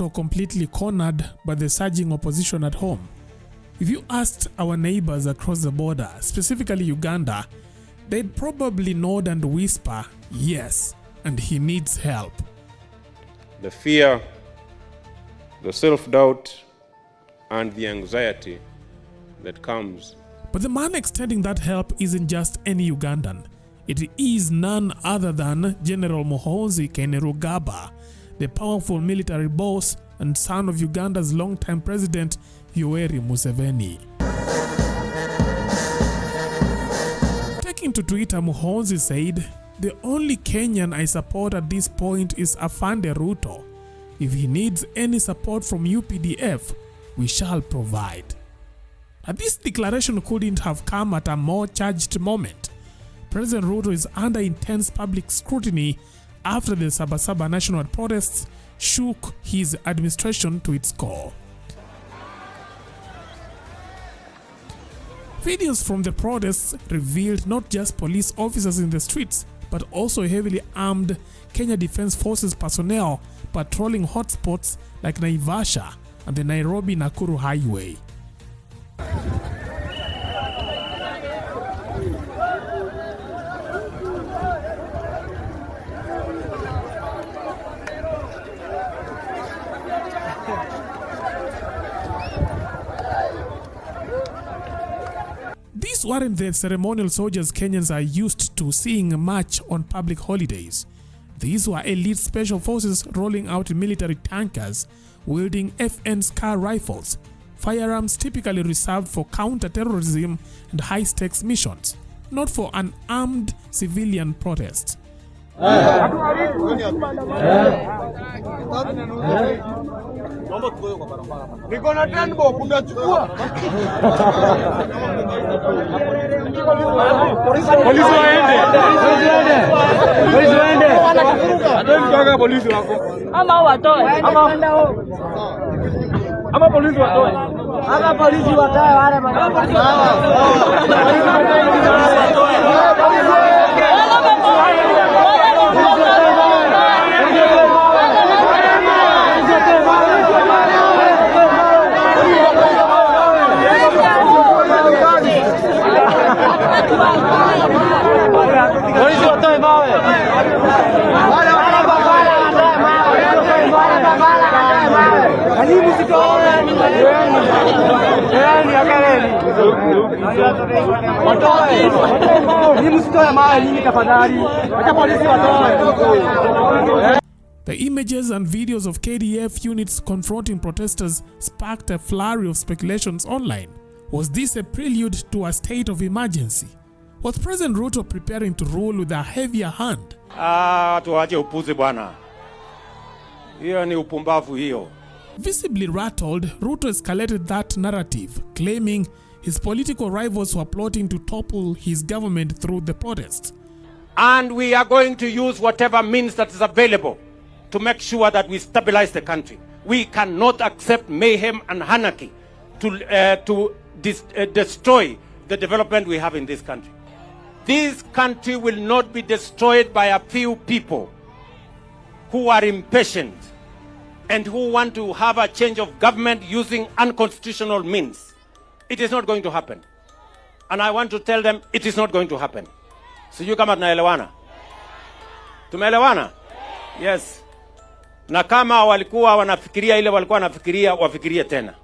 Ruto completely cornered by the surging opposition at home? If you asked our neighbors across the border, specifically Uganda, they'd probably nod and whisper, yes, and he needs help. The fear, the self-doubt, and the anxiety that comes. But the man extending that help isn't just any Ugandan. It is none other than General Muhoozi, the powerful military boss and son of Uganda's longtime president, Yoweri Museveni. Taking to Twitter, Muhoozi said, "The only Kenyan I support at this point is Afande Ruto. If he needs any support from UPDF, we shall provide." And this declaration couldn't have come at a more charged moment. President Ruto is under intense public scrutiny after the Saba national protests shook his administration to its core. Videos from the protests revealed not just police officers in the streets, but also heavily armed Kenya Defence Forces personnel patrolling hotspots like Naivasha and the Nairobi-Nakuru Highway. These weren't the ceremonial soldiers Kenyans are used to seeing march on public holidays. These were elite special forces rolling out military tankers, wielding FN Scar rifles, firearms typically reserved for counter-terrorism and high-stakes missions, not for an armed civilian protest. The images and videos of KDF units confronting protesters sparked a flurry of speculations online. Was this a prelude to a state of emergency? Was President Ruto preparing to rule with a heavier hand? Tuache upuzi bwana. Hiyo ni upumbavu hiyo. Visibly rattled, Ruto escalated that narrative, claiming his political rivals were plotting to topple his government through the protests. And we are going to use whatever means that is available to make sure that we stabilize the country. We cannot accept mayhem and anarchy to destroy the development we have in this country. This country will not be destroyed by a few people who are impatient and who want to have a change of government using unconstitutional means. It is not going to happen. And I want to tell them it is not going to happen. Sijui kama tunaelewana. Tumeelewana? Yes. Na kama walikuwa wanafikiria ile walikuwa wanafikiria, wafikirie tena.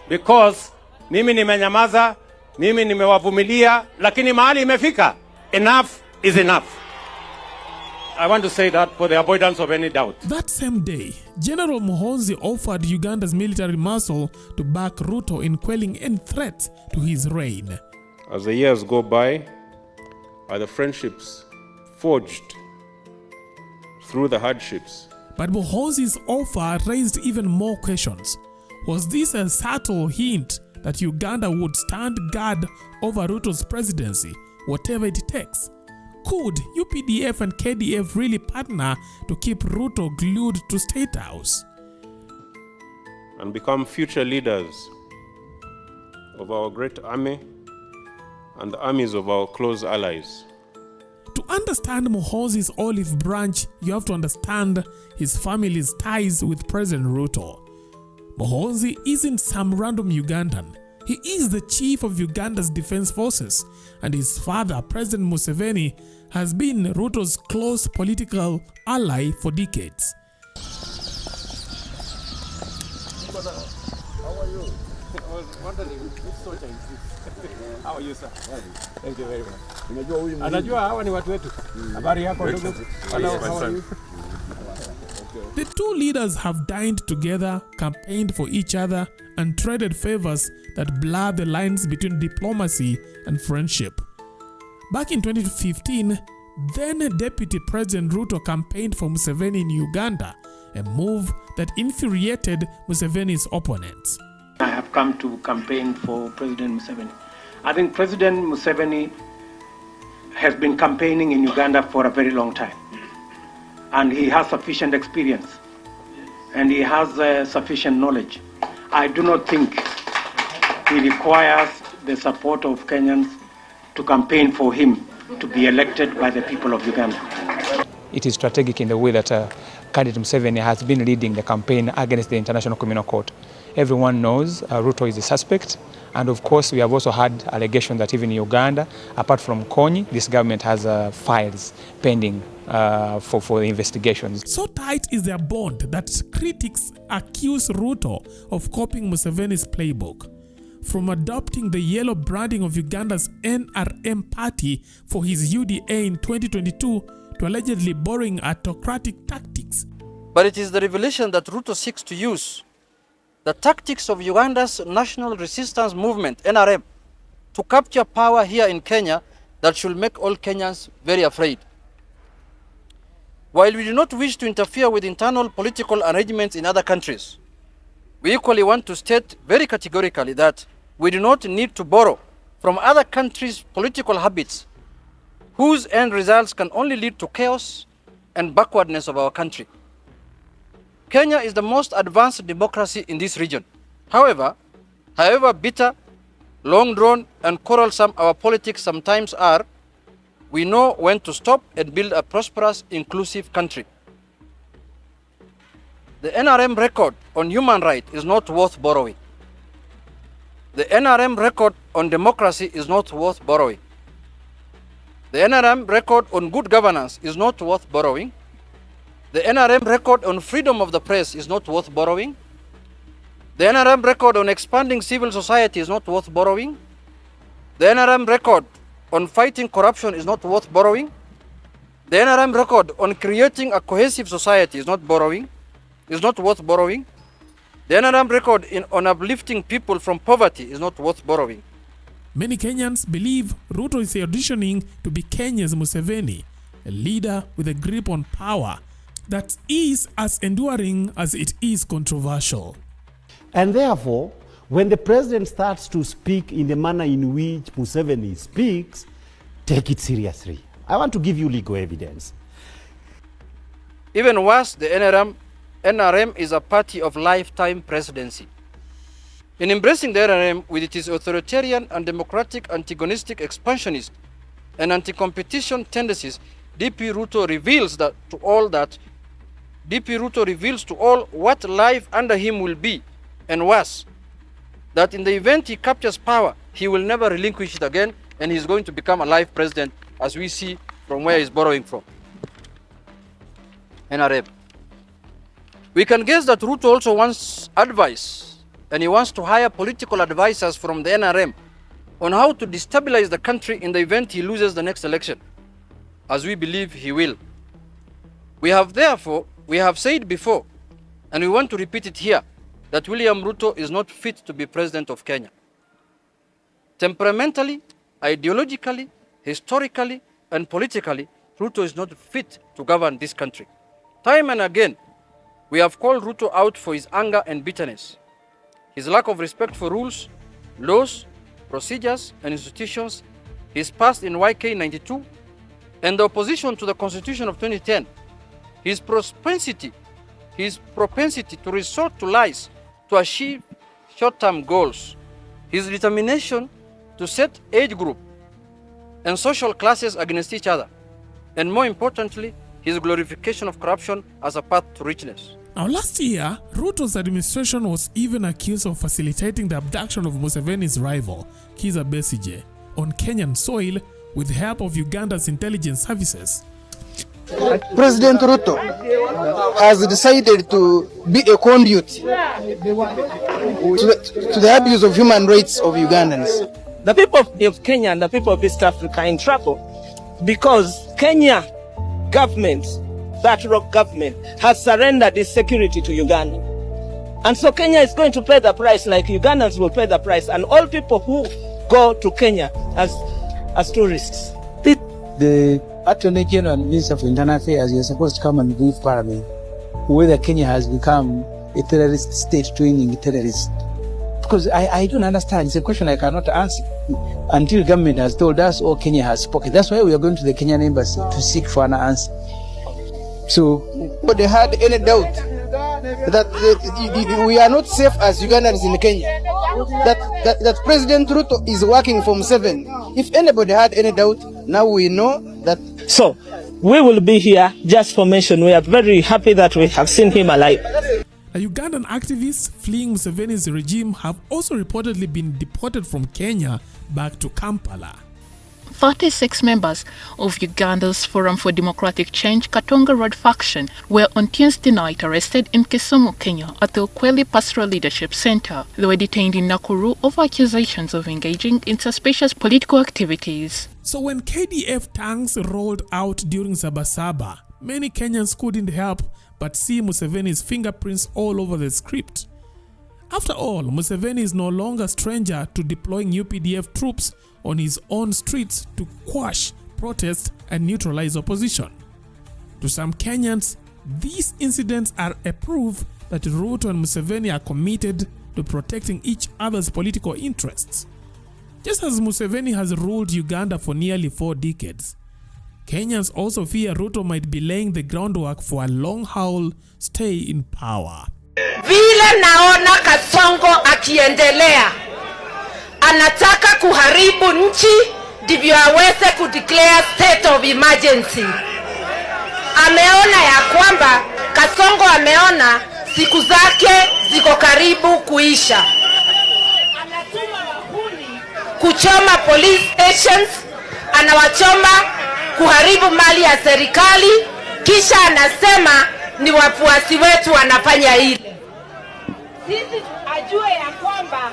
Because mimi nimenyamaza, mimi nimewavumilia, lakini mahali imefika. Enough is enough. I want to say that for the avoidance of any doubt. That same day, General Muhoozi offered Uganda's military muscle to back Ruto in quelling any threats to his reign. As the years go by, are the friendships forged through the hardships. But Muhoozi's offer raised even more questions. Was this a subtle hint that Uganda would stand guard over Ruto's presidency, whatever it takes? Could UPDF and KDF really partner to keep Ruto glued to State House? And become future leaders of our great army and the armies of our close allies. To understand Muhoozi's olive branch, you have to understand his family's ties with President Ruto. Muhoozi isn't some random Ugandan. He is the chief of Uganda's defense forces, and his father, President Museveni, has been Ruto's close political ally for decades. How are you? I was wondering which soldier is this? How are you, sir? Thank you very much. Anajua hawa ni watu wetu. Habari yako ndugu? How are you? The two leaders have dined together, campaigned for each other, and traded favors that blur the lines between diplomacy and friendship. Back in 2015, then Deputy President Ruto campaigned for Museveni in Uganda, a move that infuriated Museveni's opponents. I have come to campaign for President Museveni. I think President Museveni has been campaigning in Uganda for a very long time. And he has sufficient experience. And he has sufficient knowledge. I do not think he requires the support of Kenyans to campaign for him to be elected by the people of Uganda. It is strategic in the way that candidate Museveni has been leading the campaign against the International Criminal Court. Everyone knows Ruto is a suspect, and of course we have also had allegations that even in Uganda, apart from Konyi, this government has files pending for the investigations. So tight is their bond that critics accuse Ruto of copying Museveni's playbook. From adopting the yellow branding of Uganda's NRM party for his UDA in 2022 to allegedly borrowing autocratic tactics. But it is the revelation that Ruto seeks to use the tactics of Uganda's National Resistance Movement, NRM, to capture power here in Kenya that should make all Kenyans very afraid. While we do not wish to interfere with internal political arrangements in other countries, we equally want to state very categorically that we do not need to borrow from other countries' political habits, whose end results can only lead to chaos and backwardness of our country. Kenya is the most advanced democracy in this region. However bitter, long-drawn, and quarrelsome our politics sometimes are, we know when to stop and build a prosperous, inclusive country. The NRM record on human rights is not worth borrowing. The NRM record on democracy is not worth borrowing. The NRM record on good governance is not worth borrowing. The NRM record on freedom of the press is not worth borrowing. The NRM record on expanding civil society is not worth borrowing. The NRM record on fighting corruption is not worth borrowing. The NRM record on creating a cohesive society is not worth borrowing. The NRM record on uplifting people from poverty is not worth borrowing. Many Kenyans believe Ruto is auditioning to be Kenya's Museveni, a leader with a grip on power that is as enduring as it is controversial. And therefore, when the president starts to speak in the manner in which Museveni speaks, take it seriously. I want to give you legal evidence. Even worse, the NRM is a party of lifetime presidency. In embracing the NRM with its authoritarian and democratic antagonistic expansionist and anti-competition tendencies, DP Ruto reveals to all what life under him will be, and worse, that in the event he captures power, he will never relinquish it again, and he's going to become a life president, as we see from where he's borrowing from. NRM. We can guess that Ruto also wants advice, and he wants to hire political advisors from the NRM on how to destabilize the country in the event he loses the next election, as we believe he will. We have said before, and we want to repeat it here, that William Ruto is not fit to be president of Kenya. Temperamentally, ideologically, historically, and politically, Ruto is not fit to govern this country. Time and again, we have called Ruto out for his anger and bitterness, his lack of respect for rules, laws, procedures, and institutions, his past in YK 92, and the opposition to the Constitution of 2010, his propensity to resort to lies to achieve short-term goals, his determination to set age group and social classes against each other, and more importantly, his glorification of corruption as a path to richness. Now last year, Ruto's administration was even accused of facilitating the abduction of Museveni's rival, Kizza Besigye, on Kenyan soil with the help of Uganda's intelligence services. President Ruto has decided to be a conduit to the abuse of human rights of Ugandans. The people of Kenya and the people of East Africa are in trouble because Kenya government, that rock government, has surrendered its security to Uganda. And so Kenya is going to pay the price like Ugandans will pay the price, and all people who go to Kenya as tourists. The Attorney General and Minister of Internal Affairs, you're supposed to come and brief Parliament whether Kenya has become a terrorist state training terrorists. Because I don't understand. It's a question I cannot answer until government has told us or Kenya has spoken. That's why we are going to the Kenyan embassy to seek for an answer. So, but they had any doubt that we are not safe as Ugandans in Kenya, that President Ruto is working for Museveni. If anybody had any doubt, now we know that. So, we will be here just for mention. We are very happy that we have seen him alive. Ugandan activists fleeing Museveni's regime have also reportedly been deported from Kenya back to Kampala. 36 members of Uganda's Forum for Democratic Change Katonga Road faction were on Tuesday night arrested in Kisumu, Kenya at the Ukweli Pastoral Leadership Center. They were detained in Nakuru over accusations of engaging in suspicious political activities. So when KDF tanks rolled out during Saba, many Kenyans couldn't help but see Museveni's fingerprints all over the script. After all, Museveni is no longer a stranger to deploying UPDF troops on his own streets to quash protests and neutralize opposition. To some Kenyans, these incidents are a proof that Ruto and Museveni are committed to protecting each other's political interests. Just as Museveni has ruled Uganda for nearly 4 decades, Kenyans also fear Ruto might be laying the groundwork for a long-haul stay in power. Vile naona Kasongo akiendelea, anataka kuharibu nchi ndivyo aweze kudeclare state of emergency. Ameona ya kwamba Kasongo ameona siku zake ziko karibu kuisha. Anatuma wahuni kuchoma police stations, anawachoma kuharibu mali ya serikali, kisha anasema ni wafuasi wetu wanafanya ile. Sisi ajue ya kwamba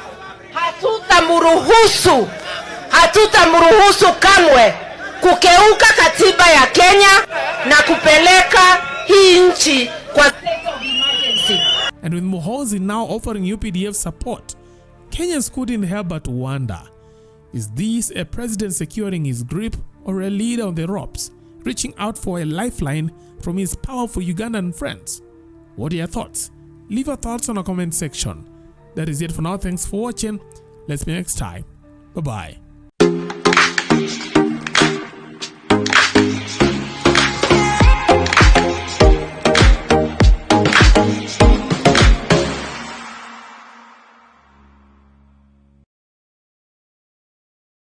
hatutamruhusu kamwe kukeuka katiba ya Kenya na kupeleka hii nchi kwa state of emergency. And with Muhoozi now offering UPDF support, Kenyans couldn't help but wonder, is this a president securing his grip or a leader on the ropes, reaching out for a lifeline from his powerful Ugandan friends? What are your thoughts? Leave your thoughts on the comment section. That is it for now. Thanks for watching. Let's meet next time. Bye-bye.